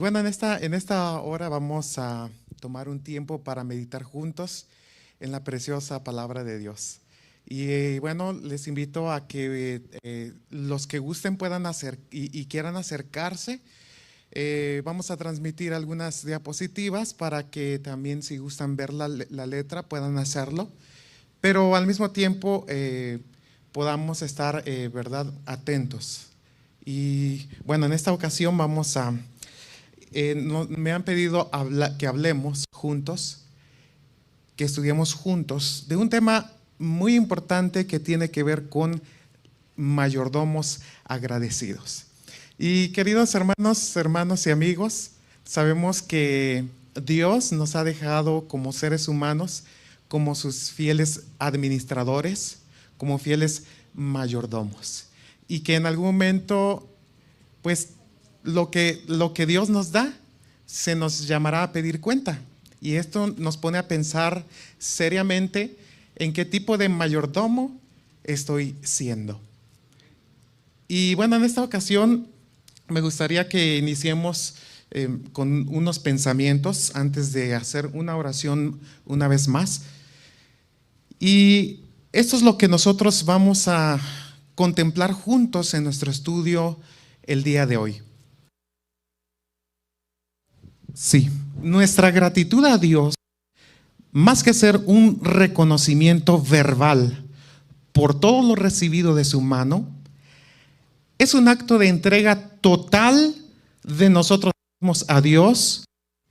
Bueno, en esta hora vamos a tomar un tiempo para meditar juntos en la preciosa palabra de Dios. Y bueno, les invito a que los que gusten puedan hacer y quieran acercarse. Vamos a transmitir algunas diapositivas para que también, si gustan ver la letra, puedan hacerlo. Pero al mismo tiempo podamos estar, ¿verdad?, atentos. Y bueno, en esta ocasión me han pedido que hablemos juntos, que estudiemos juntos de un tema muy importante que tiene que ver con mayordomos agradecidos. Y queridos hermanos y amigos, sabemos que Dios nos ha dejado como seres humanos, como sus fieles administradores, como fieles mayordomos. Y que en algún momento, pues, lo que Dios nos da, se nos llamará a pedir cuenta. Y esto nos pone a pensar seriamente en qué tipo de mayordomo estoy siendo. Y bueno, en esta ocasión me gustaría que iniciemos con unos pensamientos antes de hacer una oración una vez más. Y esto es lo que nosotros vamos a contemplar juntos en nuestro estudio el día de hoy. Sí, nuestra gratitud a Dios, más que ser un reconocimiento verbal por todo lo recibido de su mano, es un acto de entrega total de nosotros mismos a Dios,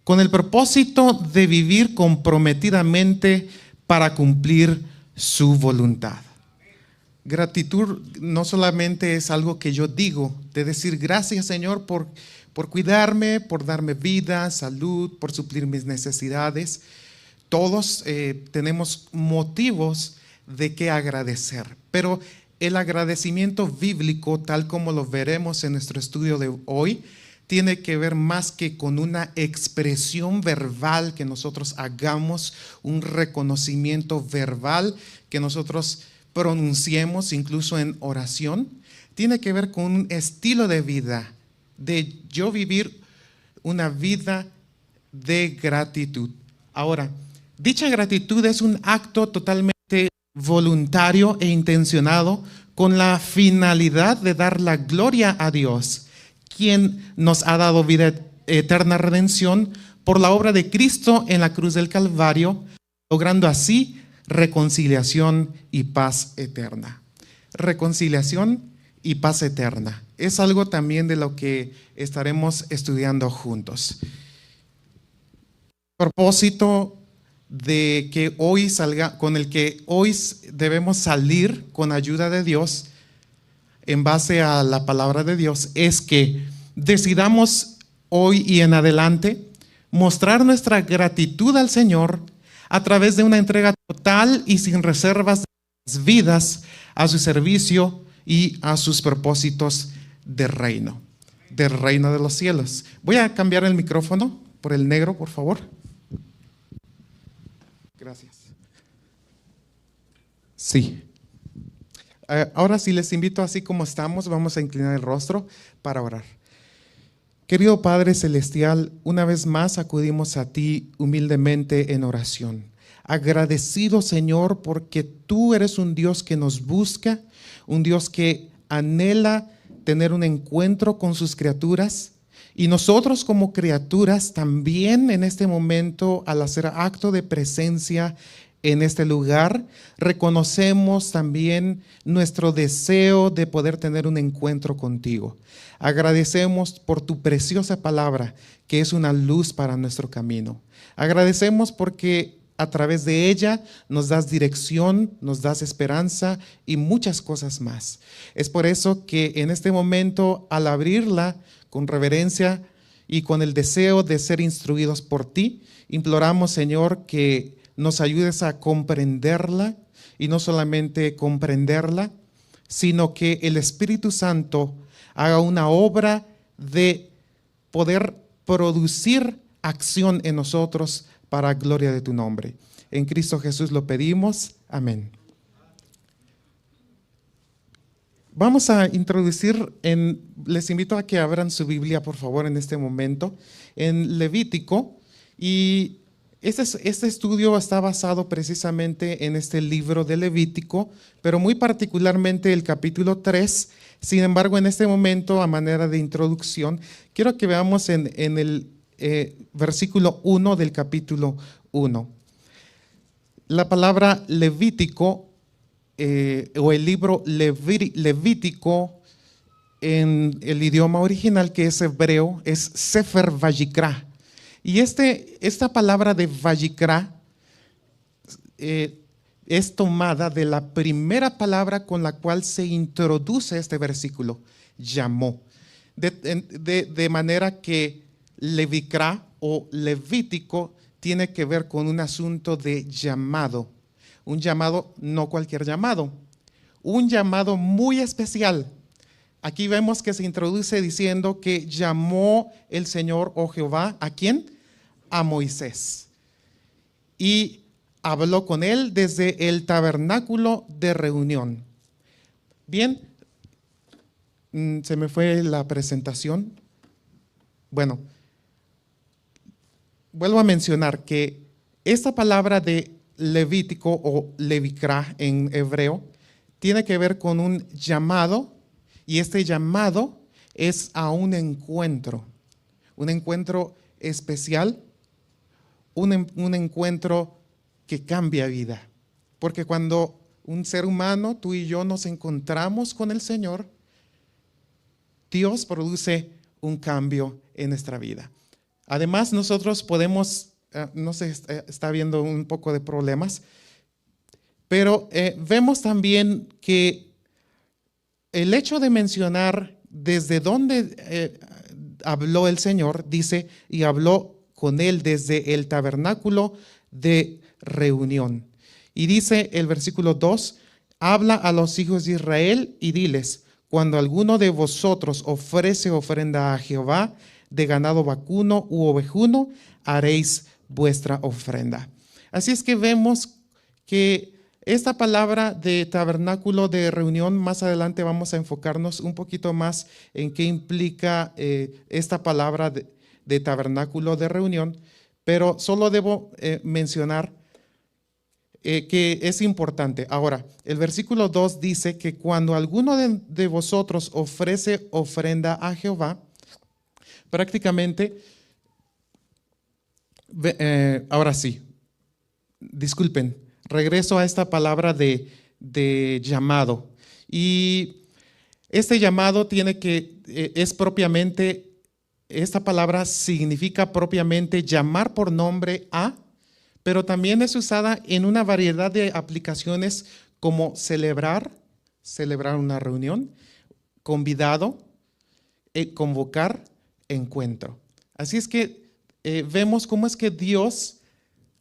con el propósito de vivir comprometidamente para cumplir su voluntad. Gratitud no solamente es algo que yo digo, de decir gracias, Señor, por cuidarme, por darme vida, salud, por suplir mis necesidades. Todos tenemos motivos de qué agradecer, pero el agradecimiento bíblico, tal como lo veremos en nuestro estudio de hoy, tiene que ver más que con una expresión verbal que nosotros hagamos, un reconocimiento verbal que nosotros pronunciemos incluso en oración. Tiene que ver con un estilo de vida, de yo vivir una vida de gratitud. Ahora, dicha gratitud es un acto totalmente voluntario e intencionado con la finalidad de dar la gloria a Dios, quien nos ha dado vida eterna, redención por la obra de Cristo en la cruz del Calvario, logrando así reconciliación y paz eterna. Reconciliación y paz eterna. Es algo también de lo que estaremos estudiando juntos. Propósito de que hoy con el que hoy debemos salir con ayuda de Dios en base a la palabra de Dios es que decidamos hoy y en adelante mostrar nuestra gratitud al Señor a través de una entrega total y sin reservas de nuestras vidas a su servicio y a sus propósitos del reino de los cielos. Voy a cambiar el micrófono por el negro, por favor. Gracias. Sí. Ahora sí les invito, así como estamos, vamos a inclinar el rostro para orar. Querido Padre Celestial, una vez más acudimos a ti humildemente en oración. Agradecido, Señor, porque tú eres un Dios que nos busca, un Dios que anhela tener un encuentro con sus criaturas. Y nosotros como criaturas también en este momento, al hacer acto de presencia en este lugar, reconocemos también nuestro deseo de poder tener un encuentro contigo. Agradecemos por tu preciosa palabra, que es una luz para nuestro camino. Agradecemos porque a través de ella nos das dirección, nos das esperanza y muchas cosas más. Es por eso que en este momento, al abrirla con reverencia y con el deseo de ser instruidos por ti, imploramos, Señor, que nos ayudes a comprenderla y no solamente comprenderla, sino que el Espíritu Santo haga una obra de poder producir acción en nosotros para gloria de tu nombre. En Cristo Jesús lo pedimos. Amén. Vamos a introducir, les invito a que abran su Biblia, por favor, en este momento, en Levítico. Y este estudio está basado precisamente en este libro de Levítico, pero muy particularmente el capítulo 3. Sin embargo, en este momento, a manera de introducción, quiero que veamos en el versículo 1 del capítulo 1. La palabra Levítico o el libro Levítico en el idioma original, que es hebreo, es Sefer Vayikra. Y esta palabra de Vayikra es tomada de la primera palabra con la cual se introduce este versículo, llamó. De manera que Levikra o Levítico tiene que ver con un asunto de llamado. Un llamado, no cualquier llamado, un llamado muy especial. Aquí vemos que se introduce diciendo que llamó el Señor o Jehová, ¿a quién? A Moisés. Y habló con él desde el tabernáculo de reunión. Bien, se me fue la presentación. Bueno, vuelvo a mencionar que esta palabra de Levítico o Levikra en hebreo tiene que ver con un llamado, y este llamado es a un encuentro especial, un encuentro que cambia vida. Porque cuando un ser humano, tú y yo, nos encontramos con el Señor, Dios produce un cambio en nuestra vida. Además, nosotros podemos, no sé, está habiendo un poco de problemas, pero vemos también que el hecho de mencionar desde dónde habló el Señor, dice, y habló con él desde el tabernáculo de reunión. Y dice el versículo 2, habla a los hijos de Israel y diles, cuando alguno de vosotros ofrece ofrenda a Jehová de ganado vacuno u ovejuno, haréis vuestra ofrenda. Así es que vemos que esta palabra de tabernáculo de reunión, más adelante vamos a enfocarnos un poquito más en qué implica esta palabra de tabernáculo de reunión, pero solo debo mencionar que es importante. Ahora, el versículo 2 dice que cuando alguno de vosotros ofrece ofrenda a Jehová, prácticamente, ahora sí, disculpen, regreso a esta palabra de llamado. Y este llamado es propiamente, esta palabra significa propiamente llamar por nombre a, pero también es usada en una variedad de aplicaciones como celebrar una reunión, convidado, convocar, encuentro. Así es que vemos cómo es que Dios,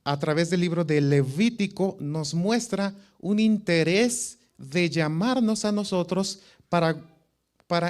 a través del libro de Levítico, nos muestra un interés de llamarnos a nosotros para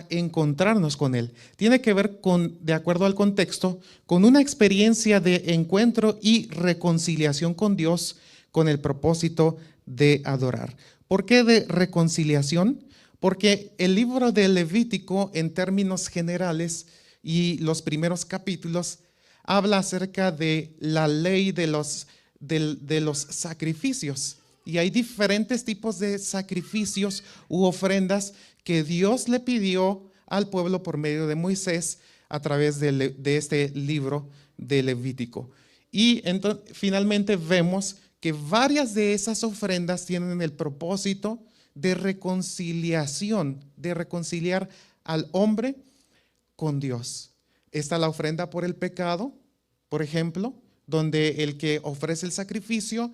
encontrarnos con Él. Tiene que ver con, de acuerdo al contexto, con una experiencia de encuentro y reconciliación con Dios con el propósito de adorar. ¿Por qué de reconciliación? Porque el libro de Levítico, en términos generales, y los primeros capítulos, habla acerca de la ley de los sacrificios. Y hay diferentes tipos de sacrificios u ofrendas que Dios le pidió al pueblo por medio de Moisés a través de este libro de Levítico. Y entonces, finalmente vemos que varias de esas ofrendas tienen el propósito de reconciliación, de reconciliar al hombre con Dios. Está la ofrenda por el pecado, por ejemplo, donde el que ofrece el sacrificio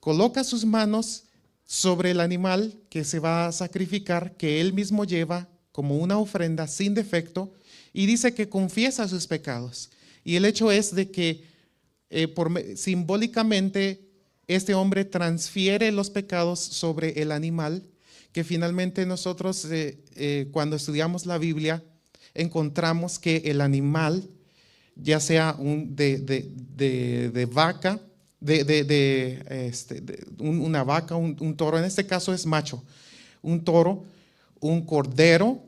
coloca sus manos sobre el animal que se va a sacrificar, que él mismo lleva como una ofrenda sin defecto, y dice que confiesa sus pecados. Y el hecho es de que simbólicamente este hombre transfiere los pecados sobre el animal, que finalmente nosotros cuando estudiamos la Biblia encontramos que el animal, ya sea de vaca, una vaca, un toro, en este caso es macho, un toro un cordero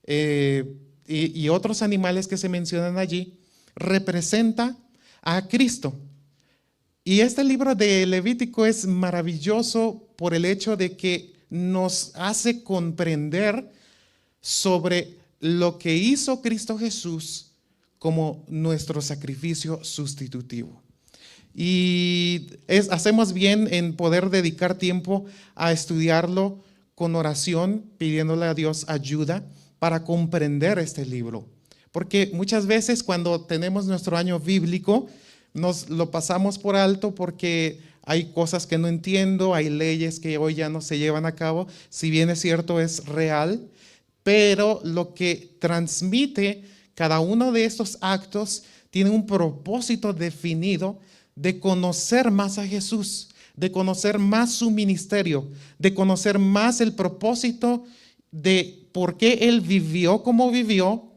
y otros animales que se mencionan allí, representa a Cristo. Y este libro de Levítico es maravilloso por el hecho de que nos hace comprender sobre lo que hizo Cristo Jesús como nuestro sacrificio sustitutivo. Y hacemos bien en poder dedicar tiempo a estudiarlo con oración, pidiéndole a Dios ayuda para comprender este libro. Porque muchas veces cuando tenemos nuestro año bíblico, nos lo pasamos por alto porque hay cosas que no entiendo, hay leyes que hoy ya no se llevan a cabo. Si bien es cierto, es real, pero lo que transmite cada uno de estos actos tiene un propósito definido de conocer más a Jesús, de conocer más su ministerio, de conocer más el propósito de por qué Él vivió como vivió,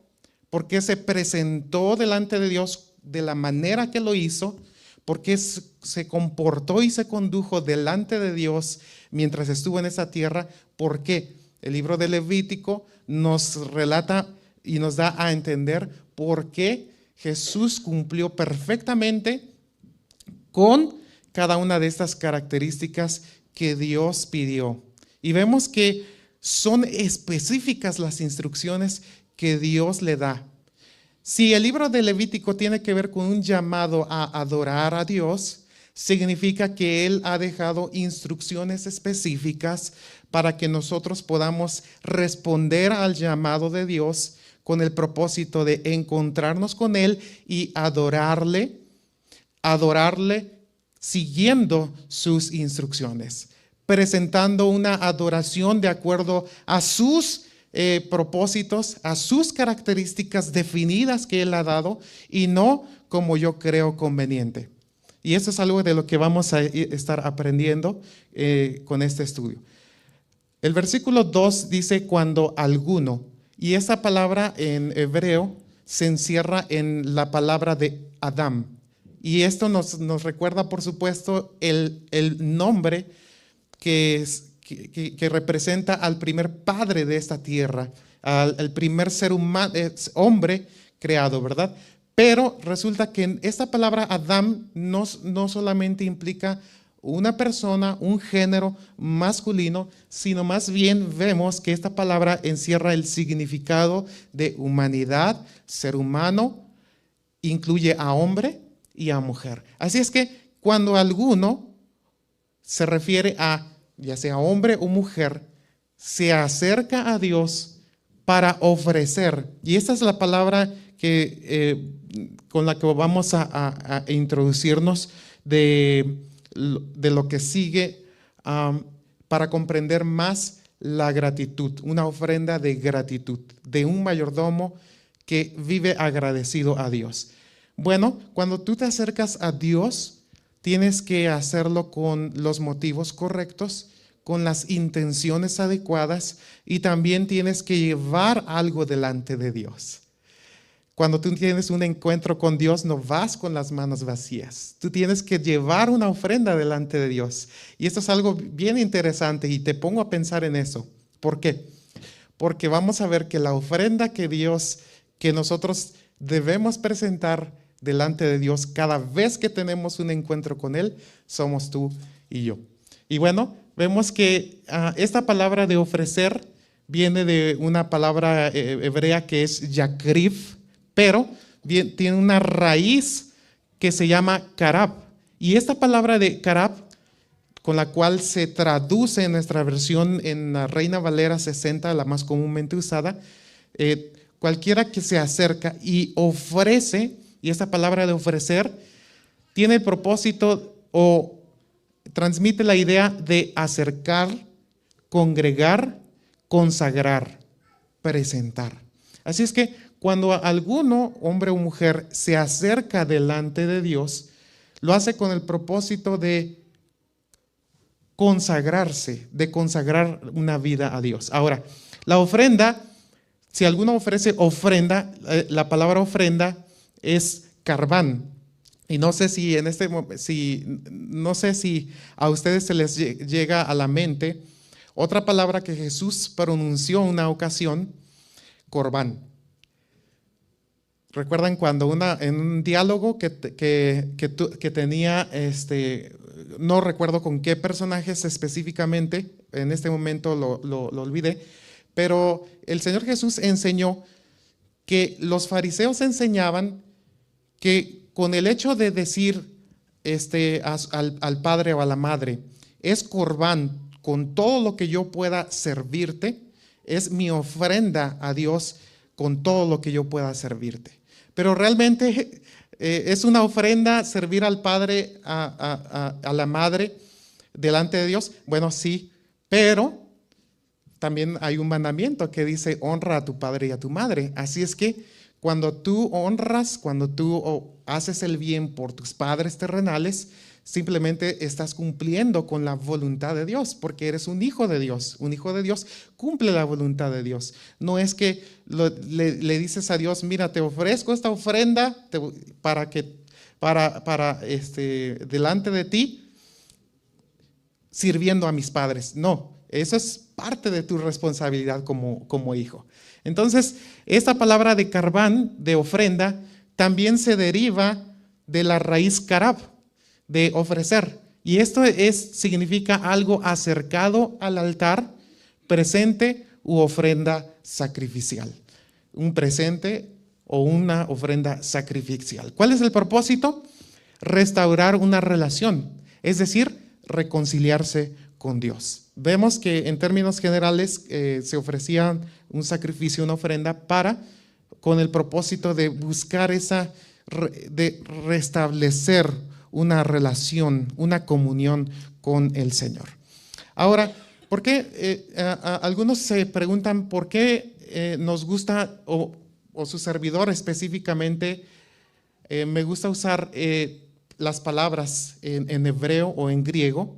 por qué se presentó delante de Dios de la manera que lo hizo, por qué se comportó y se condujo delante de Dios mientras estuvo en esa tierra, por qué. El libro de Levítico nos relata y nos da a entender por qué Jesús cumplió perfectamente con cada una de estas características que Dios pidió. Y vemos que son específicas las instrucciones que Dios le da. Si el libro de Levítico tiene que ver con un llamado a adorar a Dios, significa que Él ha dejado instrucciones específicas para que nosotros podamos responder al llamado de Dios con el propósito de encontrarnos con Él y adorarle siguiendo sus instrucciones, presentando una adoración de acuerdo a sus propósitos, a sus características definidas que Él ha dado y no como yo creo conveniente. Y eso es algo de lo que vamos a estar aprendiendo con este estudio. El versículo 2 dice cuando alguno, y esa palabra en hebreo se encierra en la palabra de Adam. Y esto nos recuerda, por supuesto, el nombre que representa al primer padre de esta tierra, al primer ser humano, hombre creado, ¿verdad? Pero resulta que esta palabra Adam no solamente implica una persona, un género masculino, sino más bien vemos que esta palabra encierra el significado de humanidad, ser humano, incluye a hombre y a mujer. Así es que cuando alguno se refiere a, ya sea hombre o mujer, se acerca a Dios para ofrecer, y esta es la palabra con la que vamos a introducirnos de lo que sigue para comprender más la gratitud, una ofrenda de gratitud, de un mayordomo que vive agradecido a Dios. Bueno, cuando tú te acercas a Dios, tienes que hacerlo con los motivos correctos, con las intenciones adecuadas y también tienes que llevar algo delante de Dios. Cuando tú tienes un encuentro con Dios, no vas con las manos vacías. Tú tienes que llevar una ofrenda delante de Dios. Y esto es algo bien interesante y te pongo a pensar en eso. ¿Por qué? Porque vamos a ver que la ofrenda que nosotros debemos presentar delante de Dios cada vez que tenemos un encuentro con Él, somos tú y yo. Y bueno, vemos que esta palabra de ofrecer viene de una palabra hebrea que es yakriv, pero tiene una raíz que se llama karab. Y esta palabra de karab, con la cual se traduce en nuestra versión en la Reina Valera 60, la más comúnmente usada, cualquiera que se acerca y ofrece, y esta palabra de ofrecer tiene el propósito o transmite la idea de acercar, congregar, consagrar, presentar. Así es que cuando alguno, hombre o mujer, se acerca delante de Dios, lo hace con el propósito de consagrarse, de consagrar una vida a Dios. Ahora, la ofrenda, si alguno ofrece ofrenda, la palabra ofrenda es carbán. Y no sé si no sé si a ustedes se les llega a la mente Otra palabra que Jesús pronunció en una ocasión, corbán. ¿Recuerdan cuando en un diálogo que tenía, no recuerdo con qué personajes específicamente, en este momento lo olvidé, pero el Señor Jesús enseñó que los fariseos enseñaban que con el hecho de decir al padre o a la madre, es corbán, con todo lo que yo pueda servirte, es mi ofrenda a Dios con todo lo que yo pueda servirte. Pero realmente es una ofrenda servir al padre, a la madre delante de Dios. Bueno, sí, pero también hay un mandamiento que dice honra a tu padre y a tu madre. Así es que cuando tú honras, cuando tú haces el bien por tus padres terrenales, simplemente estás cumpliendo con la voluntad de Dios, porque eres un hijo de Dios. Un hijo de Dios cumple la voluntad de Dios. No es que le dices a Dios, mira, te ofrezco esta ofrenda para delante de ti, sirviendo a mis padres. No, eso es parte de tu responsabilidad como hijo. Entonces, esta palabra de carbán, de ofrenda, también se deriva de la raíz karab, de ofrecer. Y esto significa algo acercado al altar, presente u ofrenda sacrificial. Un presente o una ofrenda sacrificial. ¿Cuál es el propósito? Restaurar una relación, es decir, reconciliarse con Dios. Vemos que en términos generales se ofrecía un sacrificio, una ofrenda con el propósito de buscar de restablecer una relación, una comunión con el Señor. Ahora, ¿por qué? Algunos se preguntan por qué nos gusta, o su servidor específicamente, me gusta usar las palabras en hebreo o en griego.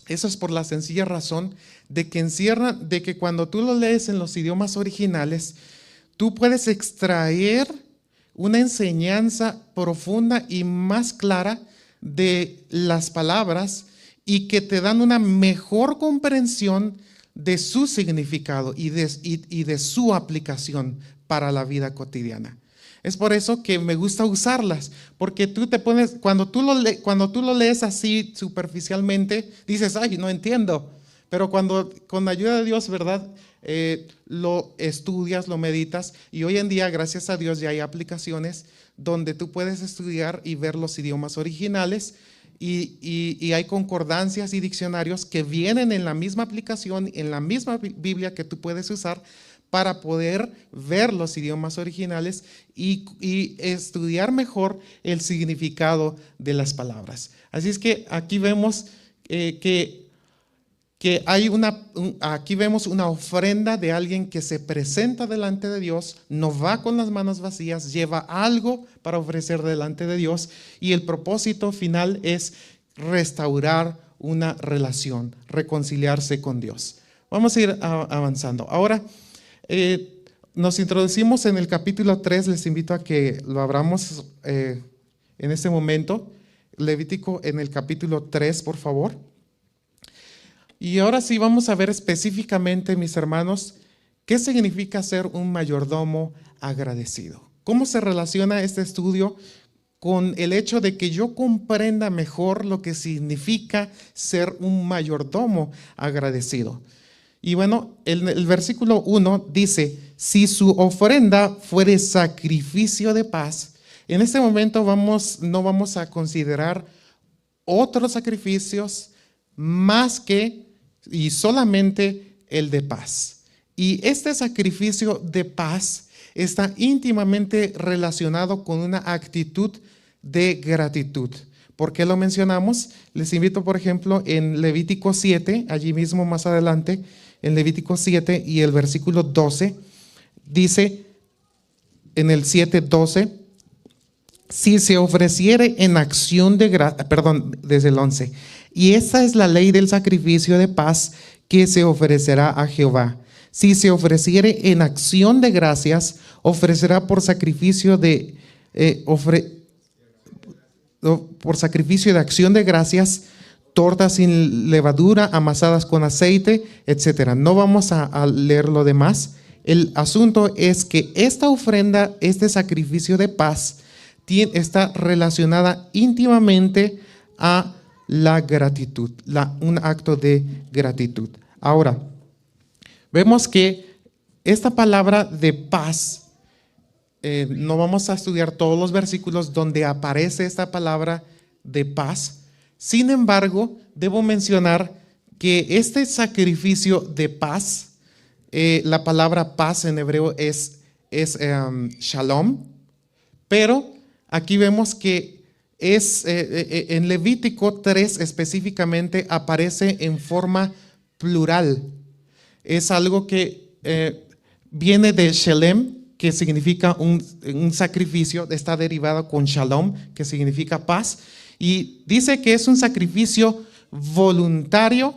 Eso es por la sencilla razón de que cuando tú lo lees en los idiomas originales, tú puedes extraer una enseñanza profunda y más clara de las palabras y que te dan una mejor comprensión de su significado y de su aplicación para la vida cotidiana. Es por eso que me gusta usarlas, porque tú te pones, cuando tú lo lees así superficialmente, dices, ay, no entiendo. Pero cuando con la ayuda de Dios, ¿verdad? Lo estudias, lo meditas, y hoy en día, gracias a Dios, ya hay aplicaciones donde tú puedes estudiar y ver los idiomas originales, y hay concordancias y diccionarios que vienen en la misma aplicación, en la misma Biblia que tú puedes usar para poder ver los idiomas originales y estudiar mejor el significado de las palabras. Así es que aquí vemos aquí vemos una ofrenda de alguien que se presenta delante de Dios, no va con las manos vacías, lleva algo para ofrecer delante de Dios, y el propósito final es restaurar una relación, reconciliarse con Dios. Vamos a ir avanzando. Ahora, nos introducimos en el capítulo 3, les invito a que lo abramos en este momento. Levítico en el capítulo 3, por favor. Y ahora sí vamos a ver específicamente, mis hermanos, qué significa ser un mayordomo agradecido. ¿Cómo se relaciona este estudio con el hecho de que yo comprenda mejor lo que significa ser un mayordomo agradecido? Y bueno, el versículo 1 dice, si su ofrenda fuere sacrificio de paz. En este momento no vamos a considerar otros sacrificios más que y solamente el de paz. Y este sacrificio de paz está íntimamente relacionado con una actitud de gratitud. ¿Por qué lo mencionamos? Les invito, por ejemplo, en Levítico 7, allí mismo más adelante, en Levítico 7 y el versículo 12, dice en el 7:12, si se ofreciere en acción de gracias, desde el 11, y esta es la ley del sacrificio de paz que se ofrecerá a Jehová. Si se ofreciere en acción de gracias, ofrecerá por sacrificio de acción de gracias tortas sin levadura, amasadas con aceite, etc. No vamos a leer lo demás. El asunto es que esta ofrenda, este sacrificio de paz, está relacionada íntimamente a la gratitud, un acto de gratitud. Ahora, vemos que esta palabra de paz, no vamos a estudiar todos los versículos donde aparece esta palabra de paz. Sin embargo, debo mencionar que este sacrificio de paz, la palabra paz en hebreo es shalom, pero aquí vemos que en Levítico 3 específicamente aparece en forma plural. Es algo que viene de shalem, que significa un sacrificio, está derivado con shalom, que significa paz, y dice que es un sacrificio voluntario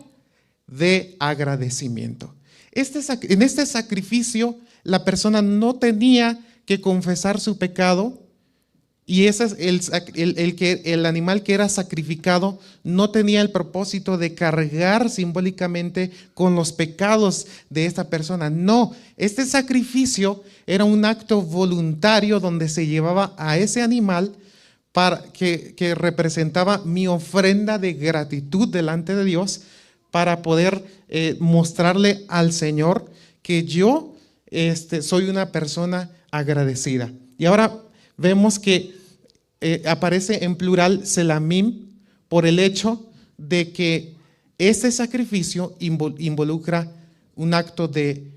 de agradecimiento. En este sacrificio, la persona no tenía que confesar su pecado, y ese es el animal que era sacrificado no tenía el propósito de cargar simbólicamente con los pecados de esta persona. No, este sacrificio era un acto voluntario donde se llevaba a ese animal que representaba mi ofrenda de gratitud delante de Dios, para poder mostrarle al Señor que yo soy una persona agradecida. Y ahora vemos que aparece en plural selamim por el hecho de que este sacrificio involucra un acto de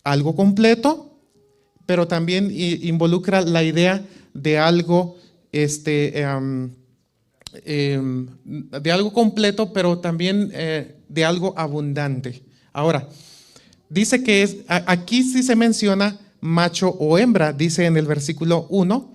algo completo, pero también involucra la idea de algo de algo completo, pero también de algo abundante. Ahora, dice que aquí sí se menciona macho o hembra. Dice en el versículo 1,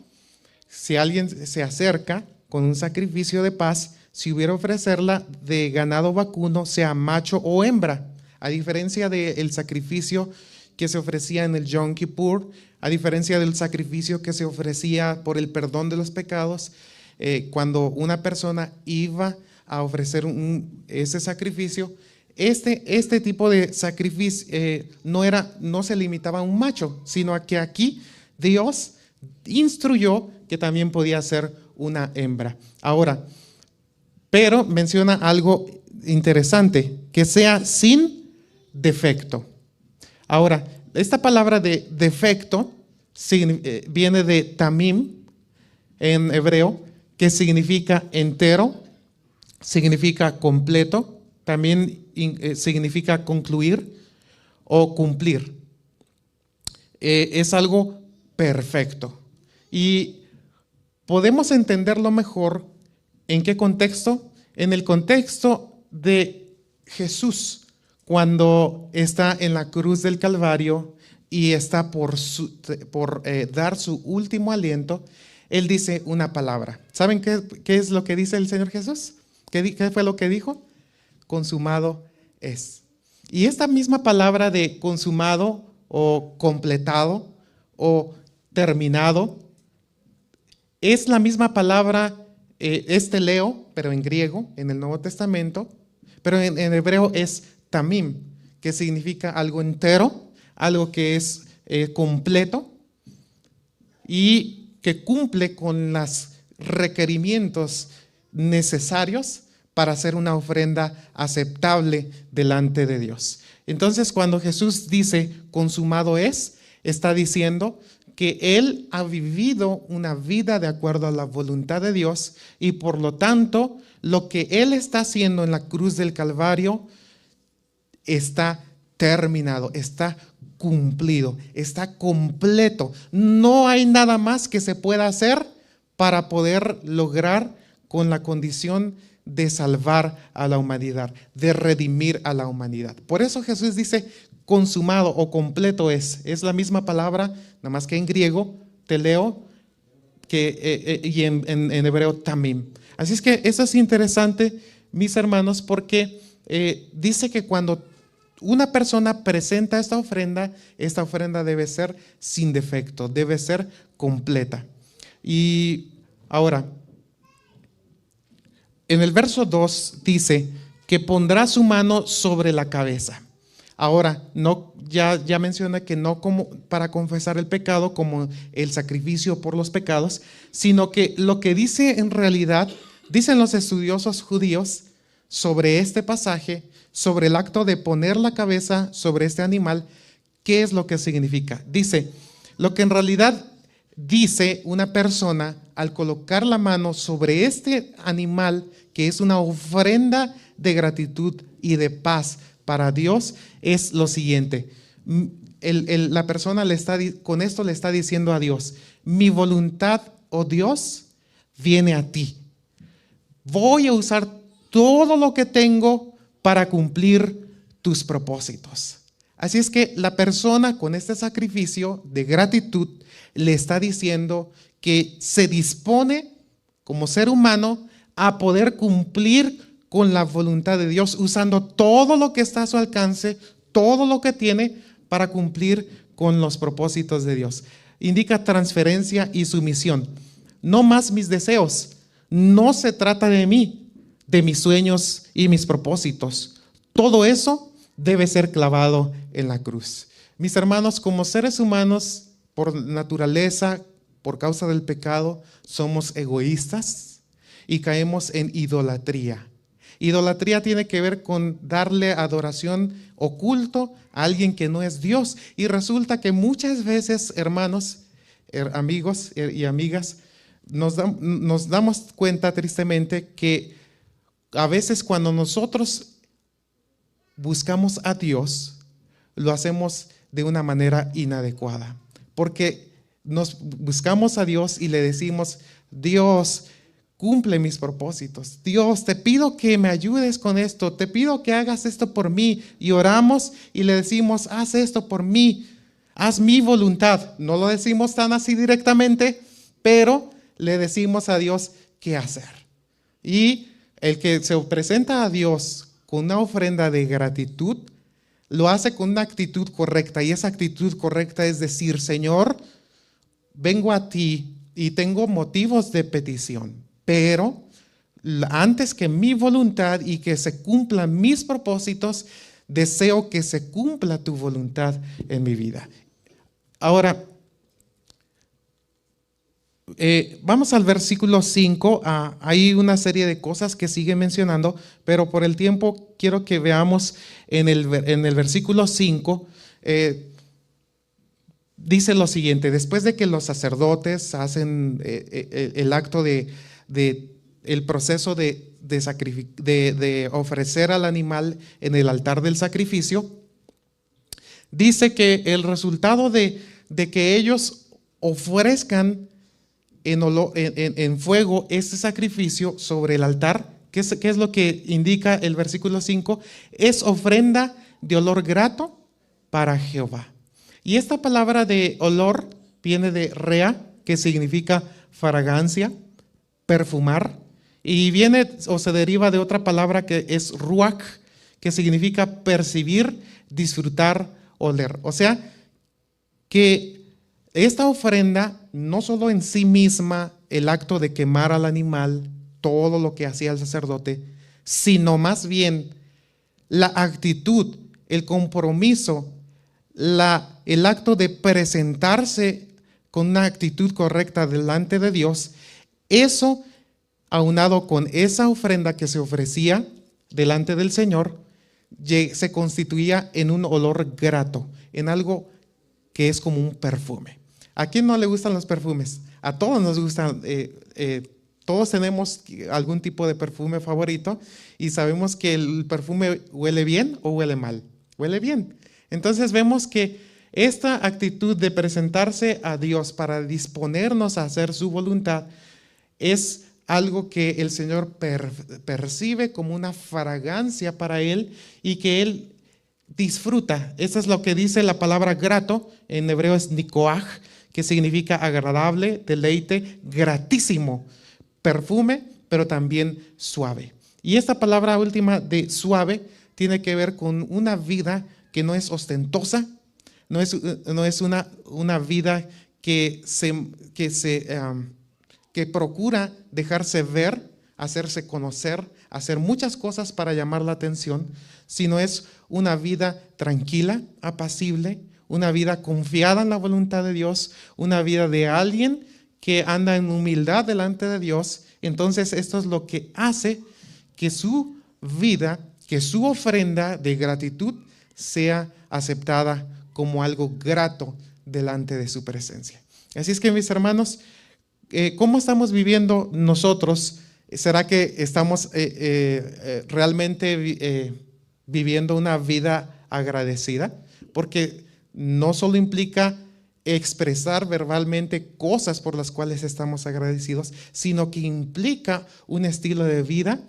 si alguien se acerca con un sacrificio de paz, si hubiera ofrecerla de ganado vacuno, sea macho o hembra, a diferencia del sacrificio que se ofrecía en el Yom Kippur, a diferencia del sacrificio que se ofrecía por el perdón de los pecados. Cuando una persona iba a ofrecer ese sacrificio, este tipo de sacrificio no se limitaba a un macho, sino a que aquí Dios instruyó que también podía ser una hembra. Ahora, pero menciona algo interesante, que sea sin defecto. Ahora, esta palabra de defecto viene de tamim en hebreo, que significa entero, significa completo, también significa concluir o cumplir. Es algo perfecto. Y podemos entenderlo mejor ¿en qué contexto? En el contexto de Jesús, cuando está en la cruz del Calvario y está por dar su último aliento. Él dice una palabra. ¿Saben qué es lo que dice el Señor Jesús? ¿Qué fue lo que dijo? Consumado es. Y esta misma palabra de consumado o completado o terminado es la misma palabra, teleo, pero en griego, en el Nuevo Testamento, pero en hebreo es tamim, que significa algo entero, algo que es completo y que cumple con los requerimientos necesarios para hacer una ofrenda aceptable delante de Dios. Entonces, cuando Jesús dice consumado es, está diciendo que Él ha vivido una vida de acuerdo a la voluntad de Dios y por lo tanto, lo que Él está haciendo en la cruz del Calvario está terminado, está cumplido, está completo. No hay nada más que se pueda hacer para poder lograr con la condición de salvar a la humanidad, de redimir a la humanidad. Por eso Jesús dice consumado o completo es la misma palabra, nada más que en griego, teleo, y en hebreo tamim. Así es que eso es interesante, mis hermanos, porque dice que cuando una persona presenta esta ofrenda debe ser sin defecto, debe ser completa. Y ahora, En el verso 2 dice que pondrá su mano sobre la cabeza. Ahora, no, ya menciona que no como para confesar el pecado, como el sacrificio por los pecados, sino que lo que dice en realidad, dicen los estudiosos judíos sobre este pasaje, sobre el acto de poner la cabeza sobre este animal, ¿qué es lo que significa? Dice, lo que en realidad dice una persona al colocar la mano sobre este animal, que es una ofrenda de gratitud y de paz para Dios, es lo siguiente. La persona con esto le está diciendo a Dios, mi voluntad, oh Dios, viene a ti. Voy a usar todo lo que tengo para cumplir tus propósitos. Así es que la persona con este sacrificio de gratitud le está diciendo que se dispone como ser humano a poder cumplir con la voluntad de Dios, usando todo lo que está a su alcance, todo lo que tiene para cumplir con los propósitos de Dios. Indica transferencia y sumisión. No más mis deseos. No se trata de mí, de mis sueños y mis propósitos. Todo eso debe ser clavado en la cruz. Mis hermanos, como seres humanos, por naturaleza, por causa del pecado, somos egoístas y caemos en idolatría. Idolatría tiene que ver con darle adoración o culto a alguien que no es Dios. Y resulta que muchas veces, hermanos, amigos y amigas, nos damos cuenta tristemente que a veces cuando nosotros buscamos a Dios, lo hacemos de una manera inadecuada. Porque nos buscamos a Dios y le decimos, Dios, cumple mis propósitos. Dios, te pido que me ayudes con esto. Te pido que hagas esto por mí. Y oramos y le decimos, haz esto por mí. Haz mi voluntad. No lo decimos tan así directamente, pero le decimos a Dios qué hacer. Y el que se presenta a Dios con una ofrenda de gratitud, lo hace con una actitud correcta. Y esa actitud correcta es decir, Señor, vengo a ti y tengo motivos de petición. Pero antes que mi voluntad y que se cumplan mis propósitos, deseo que se cumpla tu voluntad en mi vida. Ahora, vamos al versículo 5. Hay una serie de cosas que sigue mencionando, pero por el tiempo quiero que veamos en el versículo 5. Dice lo siguiente: después de que los sacerdotes hacen el acto el proceso de ofrecer al animal en el altar del sacrificio, dice que el resultado de que ellos ofrezcan en fuego este sacrificio sobre el altar, ¿qué es lo que indica el versículo 5? Es ofrenda de olor grato para Jehová. Y esta palabra de olor viene de rea, que significa fragancia, perfumar, y viene o se deriva de otra palabra que es ruach, que significa percibir, disfrutar, oler. O sea, que esta ofrenda, no solo en sí misma el acto de quemar al animal, todo lo que hacía el sacerdote, sino más bien la actitud, el compromiso, el acto de presentarse con una actitud correcta delante de Dios, eso aunado con esa ofrenda que se ofrecía delante del Señor, se constituía en un olor grato, en algo que es como un perfume. ¿A quién no le gustan los perfumes? A todos nos gustan, todos tenemos algún tipo de perfume favorito y sabemos que el perfume huele bien o huele mal. Huele bien. Entonces vemos que esta actitud de presentarse a Dios para disponernos a hacer su voluntad es algo que el Señor percibe como una fragancia para Él y que Él disfruta. Eso es lo que dice la palabra grato, en hebreo es nikoach, que significa agradable, deleite, gratísimo, perfume, pero también suave. Y esta palabra última de suave tiene que ver con una vida que no es ostentosa, no es una vida que procura dejarse ver hacerse conocer, hacer muchas cosas para llamar la atención, sino es una vida tranquila, apacible, una vida confiada en la voluntad de Dios, una vida de alguien que anda en humildad delante de Dios. Entonces esto es lo que hace que su vida, que su ofrenda de gratitud sea aceptada como algo grato delante de su presencia. Así es que, mis hermanos, ¿cómo estamos viviendo nosotros? ¿Será que estamos realmente viviendo una vida agradecida? Porque no solo implica expresar verbalmente cosas por las cuales estamos agradecidos, sino que implica un estilo de vida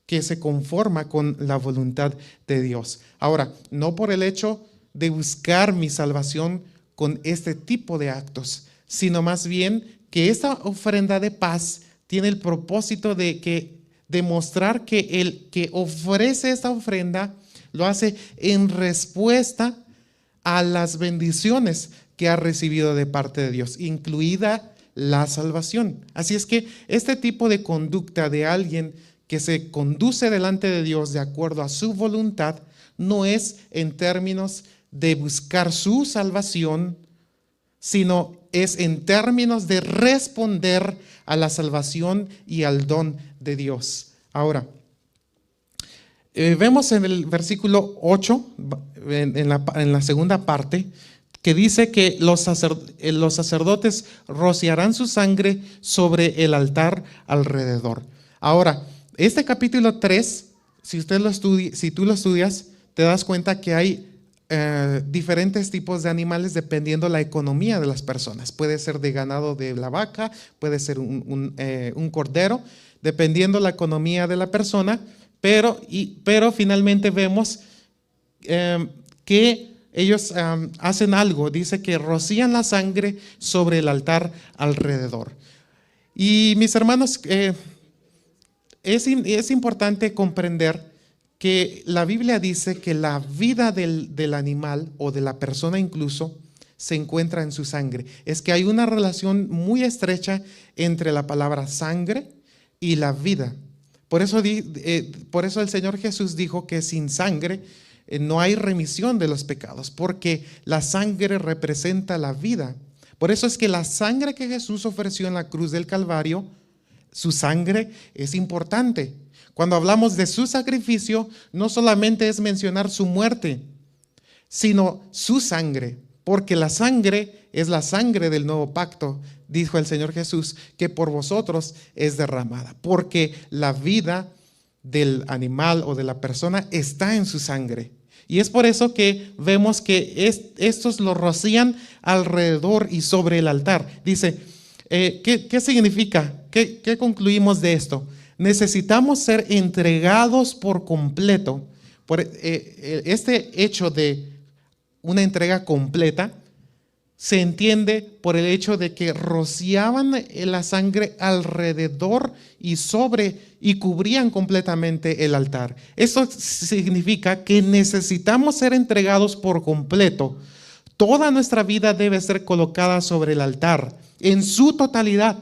que se conforma con la voluntad de Dios. Ahora, no por el hecho de buscar mi salvación con este tipo de actos, sino más bien que esta ofrenda de paz tiene el propósito de demostrar que el que ofrece esta ofrenda lo hace en respuesta a las bendiciones que ha recibido de parte de Dios, incluida la salvación. Así es que este tipo de conducta de alguien que se conduce delante de Dios de acuerdo a su voluntad no es en términos de buscar su salvación, sino es en términos de responder a la salvación y al don de Dios. Ahora, vemos en el versículo 8, en la segunda parte, que dice que los sacerdotes rociarán su sangre sobre el altar alrededor. Ahora, este capítulo 3, si tú lo estudias, te das cuenta que hay diferentes tipos de animales dependiendo la economía de las personas. Puede ser de ganado de la vaca, puede ser un cordero, dependiendo la economía de la persona, pero finalmente vemos que ellos hacen algo. Dice que rocían la sangre sobre el altar alrededor. Y mis hermanos, es importante comprender que la Biblia dice que la vida del animal o de la persona incluso se encuentra en su sangre. Es que hay una relación muy estrecha entre la palabra sangre y la vida. Por eso el Señor Jesús dijo que sin sangre no hay remisión de los pecados, porque la sangre representa la vida. Por eso es que la sangre que Jesús ofreció en la cruz del Calvario, su sangre es importante. Cuando hablamos de su sacrificio, no solamente es mencionar su muerte, sino su sangre, porque la sangre es la sangre del nuevo pacto, dijo el Señor Jesús, que por vosotros es derramada, porque la vida del animal o de la persona está en su sangre. Y es por eso que vemos que estos lo rocían alrededor y sobre el altar. Dice, ¿qué significa? ¿Qué concluimos de esto? Necesitamos ser entregados por completo. Por este hecho de una entrega completa se entiende por el hecho de que rociaban la sangre alrededor y cubrían completamente el altar. Eso significa que necesitamos ser entregados por completo. Toda nuestra vida debe ser colocada sobre el altar en su totalidad,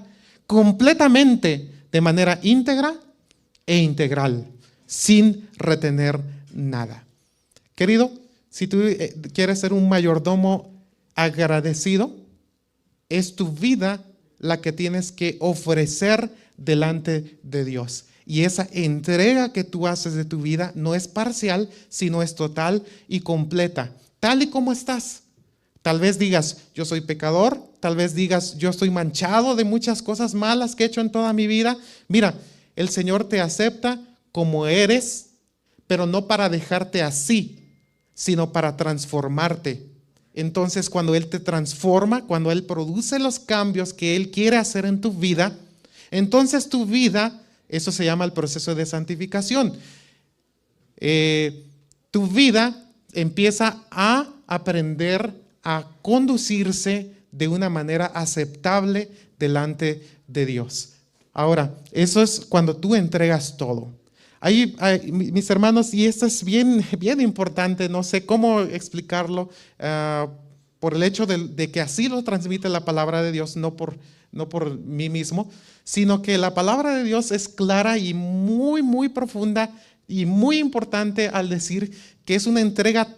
completamente, de manera íntegra e integral, sin retener nada. Querido, si tú quieres ser un mayordomo agradecido, es tu vida la que tienes que ofrecer delante de Dios. Y esa entrega que tú haces de tu vida no es parcial, sino es total y completa, tal y como estás. Tal vez digas, yo soy pecador, tal vez digas, yo estoy manchado de muchas cosas malas que he hecho en toda mi vida. Mira, el Señor te acepta como eres, pero no para dejarte así, sino para transformarte. Entonces, cuando Él te transforma, cuando Él produce los cambios que Él quiere hacer en tu vida, entonces tu vida, eso se llama el proceso de santificación. Tu vida empieza a aprender a conducirse de una manera aceptable delante de Dios. Ahora, eso es cuando tú entregas todo. Ahí, mis hermanos, y esto es bien, bien importante, no sé cómo explicarlo, por el hecho de que así lo transmite la palabra de Dios, no por mí mismo, sino que la palabra de Dios es clara y muy, muy profunda y muy importante al decir que es una entrega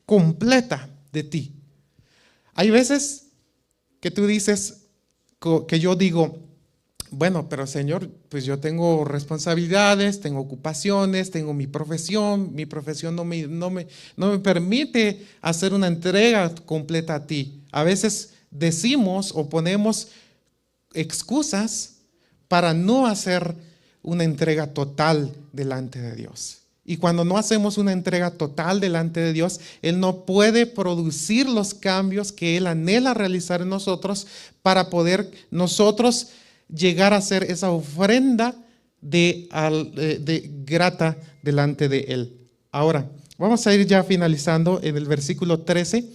completa de ti. Hay veces que tú dices, que yo digo, bueno, pero Señor, pues yo tengo responsabilidades, tengo ocupaciones, tengo mi profesión no me permite hacer una entrega completa a ti. A veces decimos o ponemos excusas para no hacer una entrega total delante de Dios. Y cuando no hacemos una entrega total delante de Dios, Él no puede producir los cambios que Él anhela realizar en nosotros para poder nosotros llegar a ser esa ofrenda de grata delante de Él. Ahora, vamos a ir ya finalizando en el versículo 13.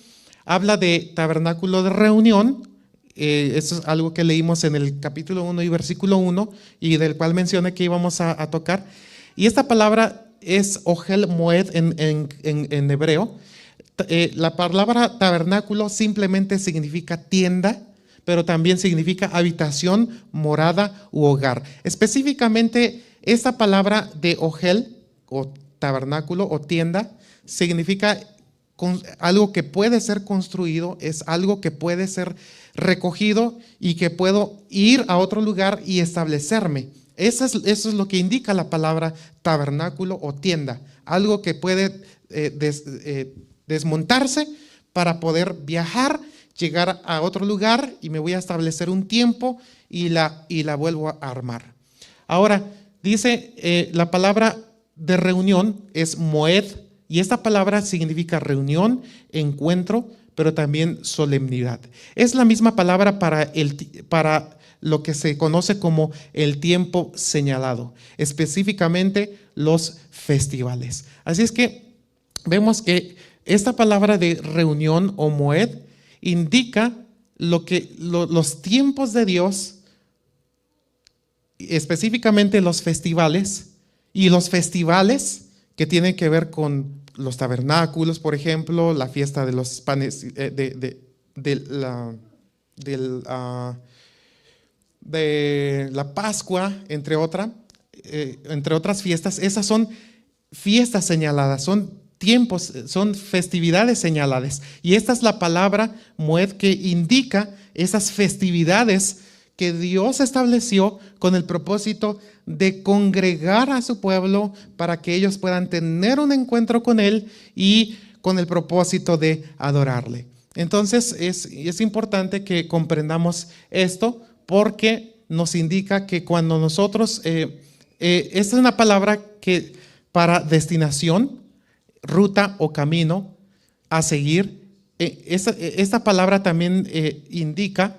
Habla de tabernáculo de reunión. Eso es algo que leímos en el capítulo 1 y versículo 1 y del cual mencioné que íbamos a tocar. Y esta palabra es Ohel Moed en hebreo. La palabra tabernáculo simplemente significa tienda, pero también significa habitación, morada u hogar. Específicamente, esta palabra de Ohel o tabernáculo o tienda significa algo que puede ser construido, es algo que puede ser recogido y que puedo ir a otro lugar y establecerme. Eso es lo que indica la palabra tabernáculo o tienda, algo que puede desmontarse para poder viajar, llegar a otro lugar y me voy a establecer un tiempo y la vuelvo a armar. Ahora, dice la palabra de reunión es moed y esta palabra significa reunión, encuentro, pero también solemnidad. Es la misma palabra para lo que se conoce como el tiempo señalado, específicamente los festivales. Así es que vemos que esta palabra de reunión o moed indica los tiempos de Dios, específicamente los festivales, y los festivales que tienen que ver con los tabernáculos, por ejemplo, la fiesta de los panes, de la Pascua, entre otras fiestas. Esas son fiestas señaladas, son tiempos, son festividades señaladas. Y esta es la palabra moed que indica esas festividades que Dios estableció con el propósito de congregar a su pueblo para que ellos puedan tener un encuentro con Él y con el propósito de adorarle. Entonces es importante que comprendamos esto porque nos indica que cuando nosotros, esta es una palabra que para destinación, ruta o camino a seguir, esta palabra también indica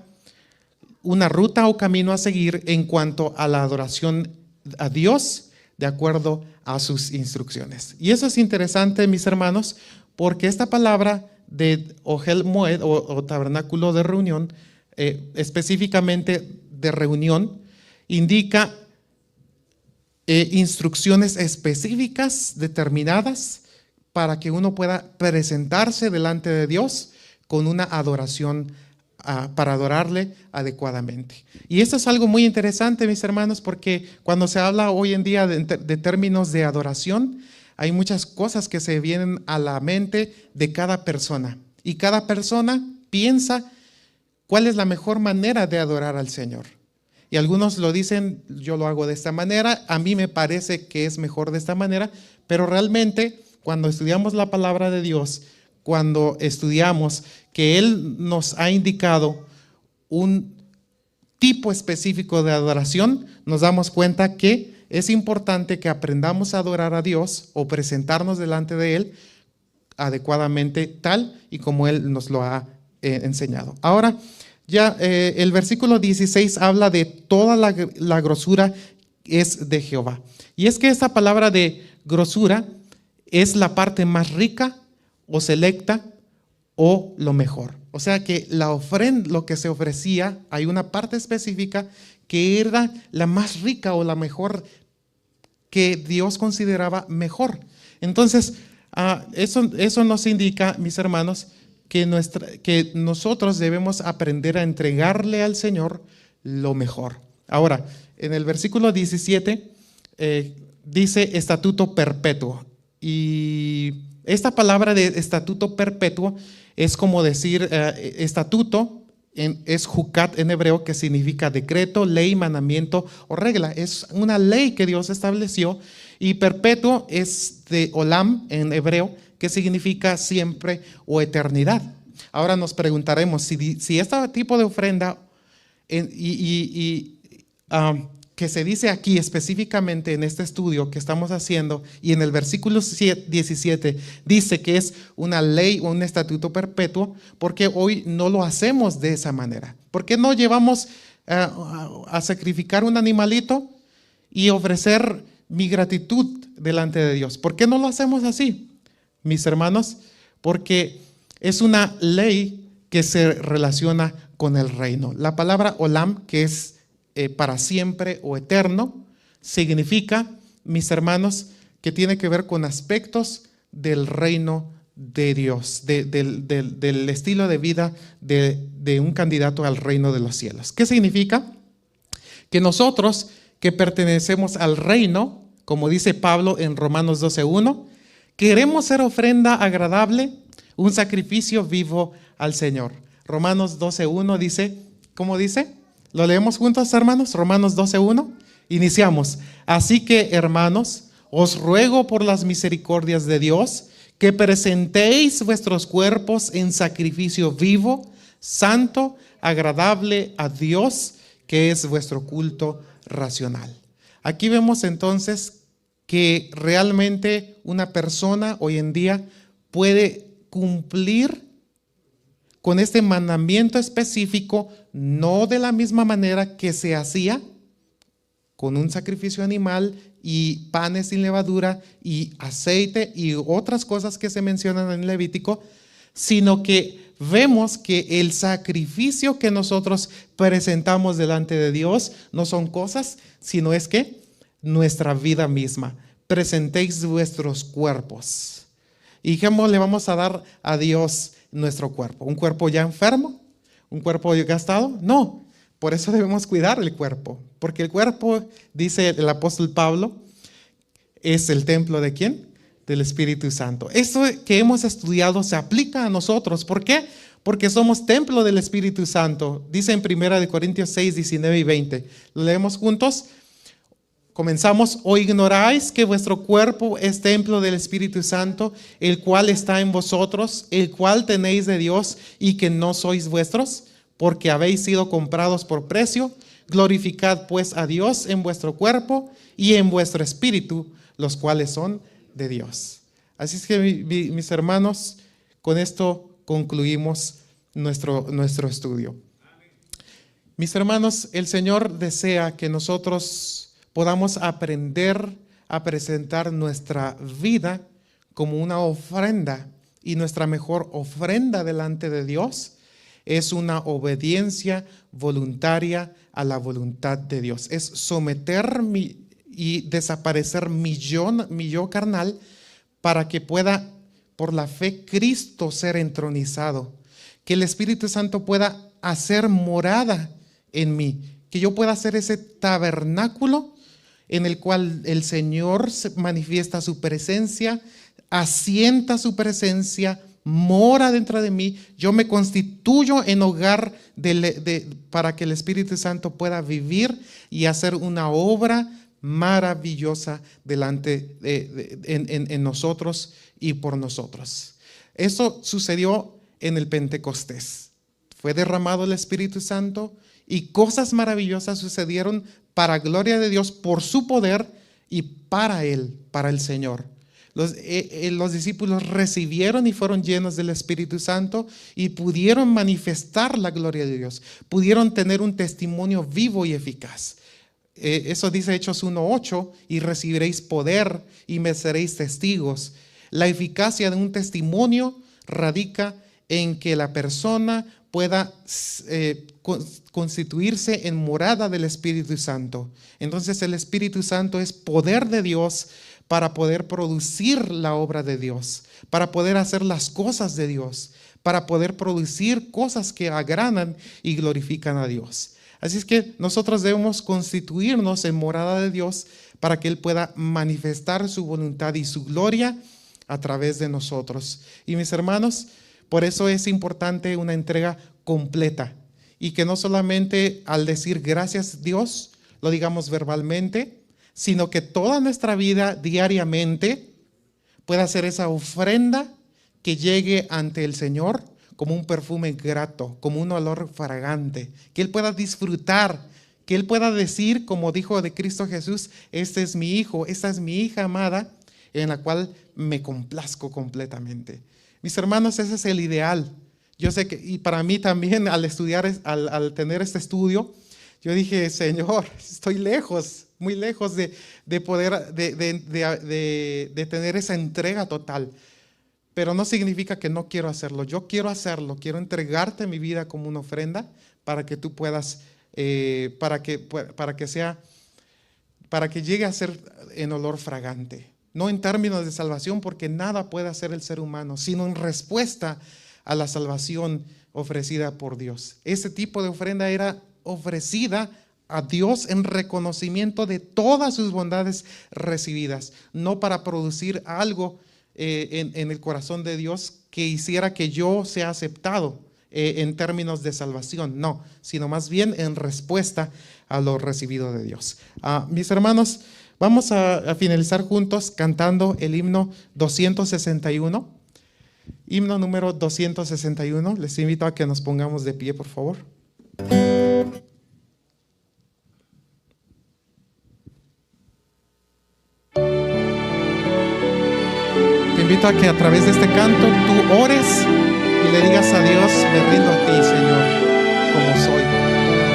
una ruta o camino a seguir en cuanto a la adoración a Dios de acuerdo a sus instrucciones. Y eso es interesante, mis hermanos, porque esta palabra de Ohel Moed o tabernáculo de reunión, específicamente de reunión, indica instrucciones específicas determinadas para que uno pueda presentarse delante de Dios con una adoración para adorarle adecuadamente. Y esto es algo muy interesante, mis hermanos, porque cuando se habla hoy en día de términos de adoración, hay muchas cosas que se vienen a la mente de cada persona. Y cada persona piensa cuál es la mejor manera de adorar al Señor. Y algunos lo dicen, yo lo hago de esta manera, a mí me parece que es mejor de esta manera, pero realmente cuando estudiamos la palabra de Dios, cuando estudiamos que Él nos ha indicado un tipo específico de adoración, nos damos cuenta que es importante que aprendamos a adorar a Dios o presentarnos delante de Él adecuadamente tal y como Él nos lo ha enseñado. Ahora, ya el versículo 16 habla de toda la grosura es de Jehová. Y es que esta palabra de grosura es la parte más rica o selecta o lo mejor. O sea que la ofrenda, lo que se ofrecía, hay una parte específica que era la más rica o la mejor que Dios consideraba mejor. Entonces, eso nos indica, mis hermanos, que nosotros debemos aprender a entregarle al Señor lo mejor. Ahora, en el versículo 17 dice estatuto perpetuo. Y esta palabra de estatuto perpetuo es como decir estatuto. Es jucat en hebreo, que significa decreto, ley, mandamiento o regla. Es una ley que Dios estableció. Y perpetuo es de olam en hebreo, que significa siempre o eternidad. Ahora nos preguntaremos si este tipo de ofrenda que se dice aquí específicamente en este estudio que estamos haciendo, y en el versículo 17 dice que es una ley o un estatuto perpetuo, porque hoy no lo hacemos de esa manera. ¿Por qué no llevamos a sacrificar un animalito y ofrecer mi gratitud delante de Dios? ¿Por qué no lo hacemos así, mis hermanos? Porque es una ley que se relaciona con el reino. La palabra olam, que es para siempre o eterno, significa, mis hermanos, que tiene que ver con aspectos del reino de Dios, del estilo de vida de un candidato al reino de los cielos. ¿Qué significa? Que nosotros que pertenecemos al reino, como dice Pablo en Romanos 12:1, queremos ser ofrenda agradable, un sacrificio vivo al Señor. Romanos 12:1 dice, ¿cómo dice? ¿Lo leemos juntos, hermanos? Romanos 12:1. Iniciamos. Así que, hermanos, os ruego por las misericordias de Dios que presentéis vuestros cuerpos en sacrificio vivo, santo, agradable a Dios, que es vuestro culto racional. Aquí vemos entonces que realmente una persona hoy en día puede cumplir con este mandamiento específico, no de la misma manera que se hacía con un sacrificio animal y panes sin levadura y aceite y otras cosas que se mencionan en Levítico, sino que vemos que el sacrificio que nosotros presentamos delante de Dios no son cosas, sino es que nuestra vida misma. Presentéis vuestros cuerpos. ¿Y cómo le vamos a dar a Dios nuestro cuerpo? ¿Un cuerpo ya enfermo? ¿Un cuerpo gastado? No, por eso debemos cuidar el cuerpo, porque el cuerpo, dice el apóstol Pablo, es el templo ¿de quién? Del Espíritu Santo. Esto que hemos estudiado se aplica a nosotros. ¿Por qué? Porque somos templo del Espíritu Santo. Dice en 1 Corintios 6, 19 y 20. ¿Lo leemos juntos? Comenzamos. ¿O ignoráis que vuestro cuerpo es templo del Espíritu Santo, el cual está en vosotros, el cual tenéis de Dios y que no sois vuestros? Porque habéis sido comprados por precio. Glorificad pues a Dios en vuestro cuerpo y en vuestro espíritu, los cuales son de Dios. Así es que mis hermanos, con esto concluimos nuestro estudio. Mis hermanos, el Señor desea que nosotros podamos aprender a presentar nuestra vida como una ofrenda, y nuestra mejor ofrenda delante de Dios es una obediencia voluntaria a la voluntad de Dios. Es someter y desaparecer mi yo carnal para que pueda, por la fe, Cristo ser entronizado, que el Espíritu Santo pueda hacer morada en mí, que yo pueda hacer ese tabernáculo en el cual el Señor manifiesta su presencia, asienta su presencia, mora dentro de mí. Yo me constituyo en hogar para que el Espíritu Santo pueda vivir y hacer una obra maravillosa delante en nosotros y por nosotros. Eso sucedió en el Pentecostés. Fue derramado el Espíritu Santo y cosas maravillosas sucedieron para gloria de Dios, por su poder y para Él, para el Señor. Los discípulos recibieron y fueron llenos del Espíritu Santo y pudieron manifestar la gloria de Dios. Pudieron tener un testimonio vivo y eficaz. Eso dice Hechos 1:8, y recibiréis poder y me seréis testigos. La eficacia de un testimonio radica en que la persona pueda constituirse en morada del Espíritu Santo. Entonces el Espíritu Santo es poder de Dios para poder producir la obra de Dios, para poder hacer las cosas de Dios, para poder producir cosas que agradan y glorifican a Dios. Así es que nosotros debemos constituirnos en morada de Dios para que Él pueda manifestar su voluntad y su gloria a través de nosotros. Y mis hermanos, por eso es importante una entrega completa y que no solamente al decir gracias Dios lo digamos verbalmente, sino que toda nuestra vida diariamente pueda ser esa ofrenda que llegue ante el Señor como un perfume grato, como un olor fragante, que Él pueda disfrutar, que Él pueda decir, como dijo de Cristo Jesús, este es mi hijo, esta es mi hija amada, en la cual me complazco completamente. Mis hermanos, ese es el ideal. Yo sé que, y para mí también al estudiar, al tener este estudio, yo dije, Señor, estoy lejos, muy lejos de poder, de tener esa entrega total. Pero no significa que no quiero hacerlo. Yo quiero hacerlo, quiero entregarte mi vida como una ofrenda para que tú puedas, para que llegue a ser en olor fragante. No en términos de salvación, porque nada puede hacer el ser humano, sino en respuesta a la salvación ofrecida por Dios. Ese tipo de ofrenda era ofrecida a Dios en reconocimiento de todas sus bondades recibidas, no para producir algo en el corazón de Dios que hiciera que yo sea aceptado en términos de salvación, no, sino más bien en respuesta a lo recibido de Dios. Mis hermanos, vamos a finalizar juntos cantando el himno 261, himno número 261. Les invito a que nos pongamos de pie, por favor. Te invito a que a través de este canto tú ores y le digas a Dios, me rindo a ti, Señor, como soy.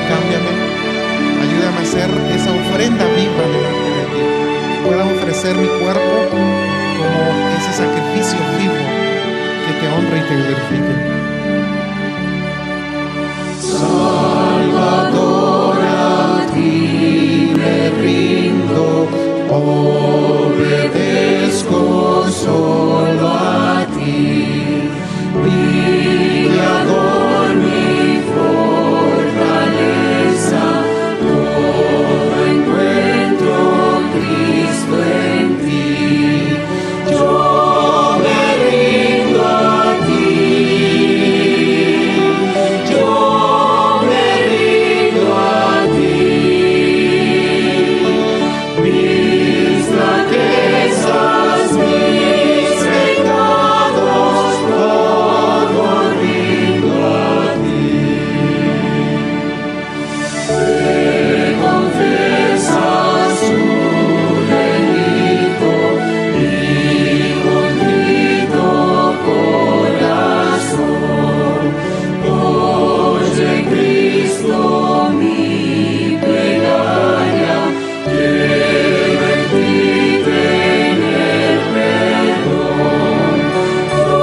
Cámbiame, ayúdame a hacer esa ofrenda viva delante de ti. Que pueda ofrecer mi cuerpo como ese sacrificio vivo que te honre y te glorifique. Salvador, a ti me rindo, obedezco solo a ti, mi Creador, mi fortaleza, todo encuentro Cristo en ti. Yo me rindo a ti, yo me rindo a ti, mis flaquezas, mis pecados, todo rindo a ti. Me confiesas un delito y contrito corazón. Oye, Cristo, mi plegaria, lleva en ti tener perdón. Yo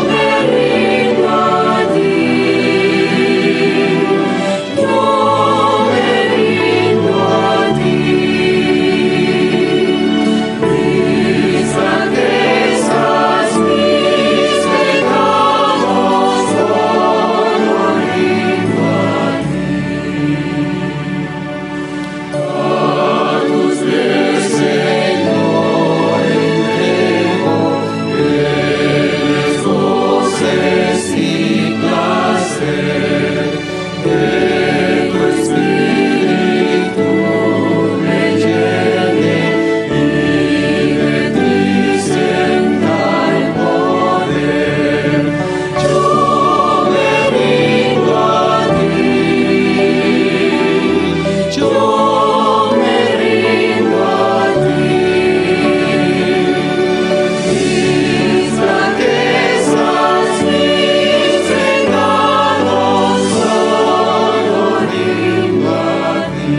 me rindo a ti, yo me rindo a ti, mis flaquezas, mis pecados, todo rindo a ti. A tus pies, Señor, entrego, eres goces y placer, que tu espíritu me llene y de ti sienta el poder. Yo me rindo a ti, yo me rindo a ti, mis flaquezas, mis pecados, todo rindo a ti.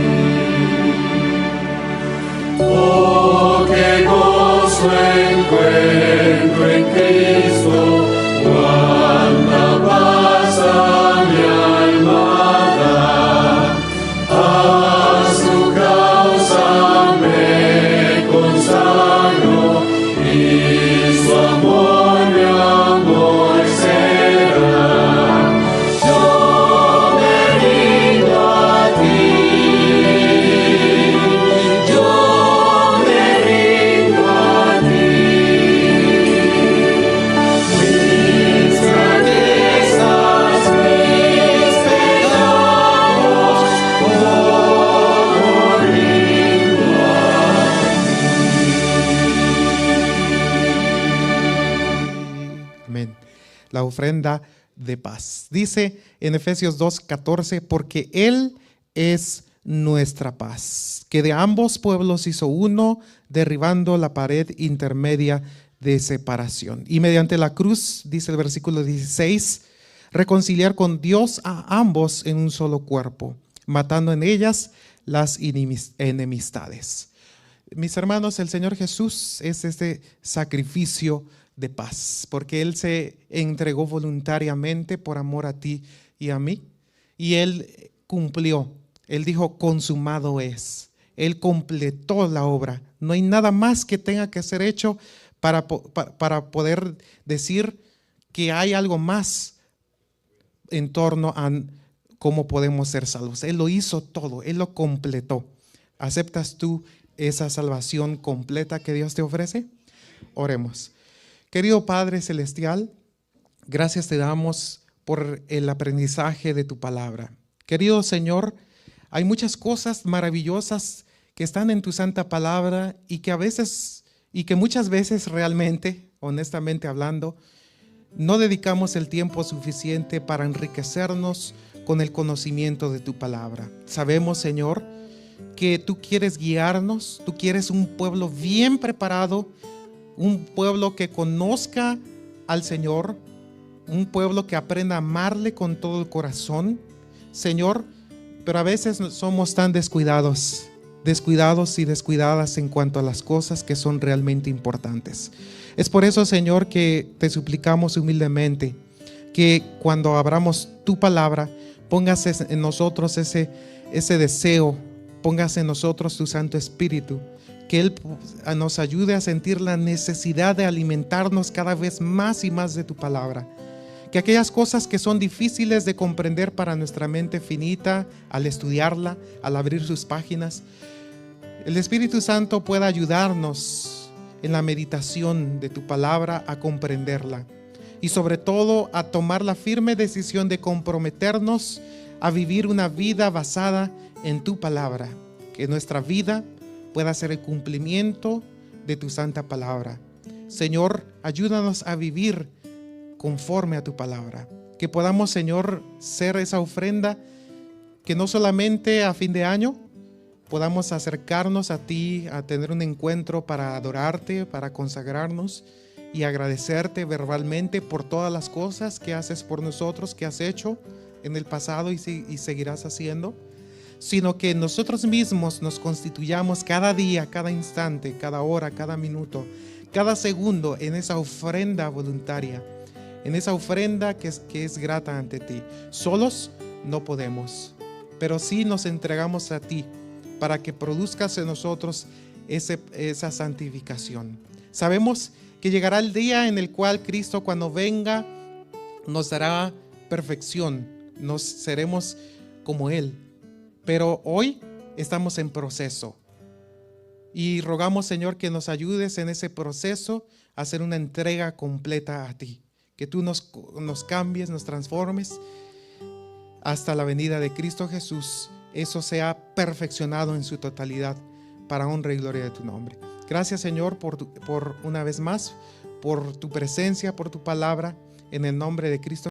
Oh, qué gozo encuentro en Cristo, cuánta paz a mi alma da. A su causa me consagro y su amor mi amor será. la ofrenda de paz. Dice en Efesios 2:14, porque Él es nuestra paz, que de ambos pueblos hizo uno, derribando la pared intermedia de separación. Y mediante la cruz, dice el versículo 16, reconciliar con Dios a ambos en un solo cuerpo, matando en ellas las enemistades. Mis hermanos, el Señor Jesús es este sacrificio de paz, porque Él se entregó voluntariamente por amor a ti y a mí, y Él cumplió. Él dijo, consumado es. Él completó la obra. No hay nada más que tenga que ser hecho para poder decir que hay algo más en torno a cómo podemos ser salvos. Él lo hizo todo, Él lo completó. ¿Aceptas tú esa salvación completa que Dios te ofrece? Oremos. Querido Padre Celestial, gracias te damos por el aprendizaje de tu palabra. Querido Señor, hay muchas cosas maravillosas que están en tu santa palabra y que muchas veces realmente, honestamente hablando, no dedicamos el tiempo suficiente para enriquecernos con el conocimiento de tu palabra. Sabemos, Señor, que tú quieres guiarnos, tú quieres un pueblo bien preparado, un pueblo que conozca al Señor, un pueblo que aprenda a amarle con todo el corazón, Señor, pero a veces somos tan descuidados y descuidadas en cuanto a las cosas que son realmente importantes. Es por eso, Señor, que te suplicamos humildemente que cuando abramos tu palabra, pongas en nosotros ese deseo, pongas en nosotros tu Santo Espíritu, que Él nos ayude a sentir la necesidad de alimentarnos cada vez más y más de tu palabra. Que aquellas cosas que son difíciles de comprender para nuestra mente finita, al estudiarla, al abrir sus páginas, el Espíritu Santo pueda ayudarnos en la meditación de tu palabra a comprenderla y sobre todo a tomar la firme decisión de comprometernos a vivir una vida basada en tu palabra, que nuestra vida pueda ser el cumplimiento de tu santa palabra. Señor, ayúdanos a vivir conforme a tu palabra, que podamos, Señor, ser esa ofrenda que no solamente a fin de año podamos acercarnos a ti, a tener un encuentro para adorarte, para consagrarnos y agradecerte verbalmente por todas las cosas que haces por nosotros, que has hecho en el pasado y seguirás haciendo, sino que nosotros mismos nos constituyamos cada día, cada instante, cada hora, cada minuto, cada segundo en esa ofrenda voluntaria, en esa ofrenda que es grata ante ti. Solos no podemos, pero sí nos entregamos a ti para que produzcas en nosotros esa santificación. Sabemos que llegará el día en el cual Cristo, cuando venga, nos dará perfección, nos seremos como Él. Pero hoy estamos en proceso y rogamos, Señor, que nos ayudes en ese proceso a hacer una entrega completa a ti, que tú nos cambies, nos transformes hasta la venida de Cristo Jesús. Eso sea perfeccionado en su totalidad para honra y gloria de tu nombre. Gracias, Señor, por una vez más, por tu presencia, por tu palabra, en el nombre de Cristo.